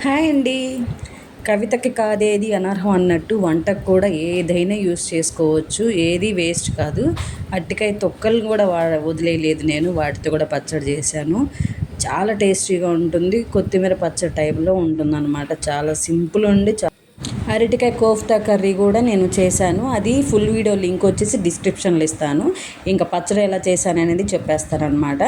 Hi అండి. కవితకి కాదేది అనర్హం అన్నట్టు వంటకు కూడా ఏదైనా యూస్ చేసుకోవచ్చు. ఏది వేస్ట్ కాదు. అరటికాయ తొక్కలను కూడా వదిలేయలేదు నేను. వాటితో కూడా పచ్చడి చేశాను. చాలా టేస్టీగా ఉంటుంది. కొత్తిమీర పచ్చడి టైప్లో ఉంటుందన్నమాట. చాలా సింపుల్ ఉండి అరటికాయ కోఫ్తా కర్రీ కూడా నేను చేశాను. అది ఫుల్ వీడియో లింక్ వచ్చేసి డిస్క్రిప్షన్లో ఇస్తాను. ఇంకా పచ్చడి ఎలా చేశాను అనేది చెప్పేస్తానమాట.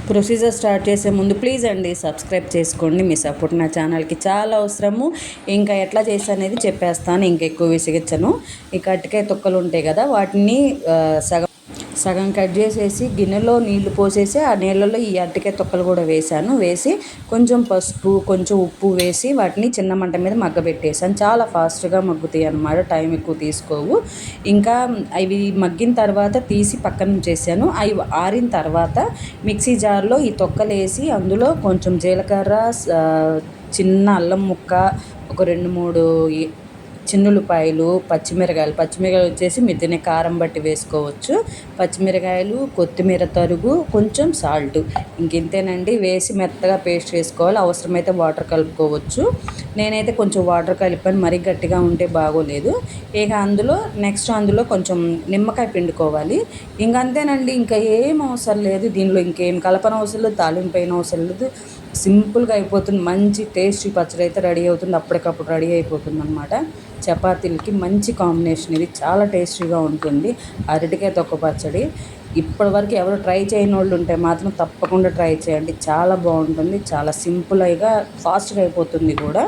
ప్రొసీజర్ స్టార్ట్ చేసే ముందు ప్లీజ్ అండి సబ్స్క్రైబ్ చేసుకోండి. మీ సపోర్ట్ నా ఛానల్కి చాలా అవసరము. ఇంకా ఎట్లా చేశానేది చెప్పేస్తాను. ఇంకా ఎక్కువ విసిగించను. ఇక అరటికాయ తొక్కలు ఉంటాయి కదా, వాటిని సగం సగం కట్ చేసేసి గిన్నెలో నీళ్లు పోసేసి ఆ నీళ్ళలో ఈ అరటికాయ తొక్కలు కూడా వేసి కొంచెం పసుపు కొంచెం ఉప్పు వేసి వాటిని చిన్న మంట మీద మగ్గబెట్టేసాను. చాలా ఫాస్ట్గా మగ్గుతాయి అన్నమాట, టైం ఎక్కువ తీసుకోవు. ఇంకా అవి మగ్గిన తర్వాత తీసి పక్కన ఉంచేసాను. అవి ఆరిన తర్వాత మిక్సీ జార్లో ఈ తొక్కలు వేసి అందులో కొంచెం జీలకర్ర, చిన్న అల్లం ముక్క, ఒక 2-3 చిన్నులపాయలు, పచ్చిమిరకాయలు వచ్చేసి మీరు తినే కారం బట్టి వేసుకోవచ్చు. పచ్చిమిరకాయలు, కొత్తిమీర తరుగు, కొంచెం సాల్ట్, ఇంకెంతేనండి. వేసి మెత్తగా పేస్ట్ చేసుకోవాలి. అవసరమైతే వాటర్ కలుపుకోవచ్చు. నేనైతే కొంచెం వాటర్ కలిపాను, మరీ గట్టిగా ఉంటే బాగోలేదు. ఇక అందులో కొంచెం నిమ్మకాయ పిండుకోవాలి. ఇంకంతేనండి. ఇంకా ఏం అవసరం లేదు దీనిలో. ఇంకేం కలపనవసరం లేదు, తాలింపు అయిన అవసరం లేదు. సింపుల్గా అయిపోతుంది. మంచి టేస్టీ పచ్చడి అయితే రెడీ అవుతుంది. అప్పటికప్పుడు రెడీ అయిపోతుంది అన్నమాట. చపాతీలకి మంచి కాంబినేషన్. ఇది చాలా టేస్టీగా ఉంటుంది అరటికాయ తొక్క పచ్చడి. ఇప్పటివరకు ఎవరు ట్రై చేయని వాళ్ళు ఉంటే మాత్రం తప్పకుండా ట్రై చేయండి. చాలా బాగుంటుంది. చాలా సింపుల్గా ఫాస్ట్గా అయిపోతుంది కూడా.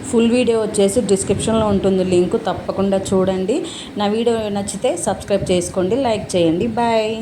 ఫుల్ వీడియో వచ్చేసి డిస్క్రిప్షన్లో ఉంటుంది లింక్, తప్పకుండా చూడండి. నా వీడియో నచ్చితే సబ్స్క్రైబ్ చేసుకోండి, లైక్ చేయండి. బాయ్.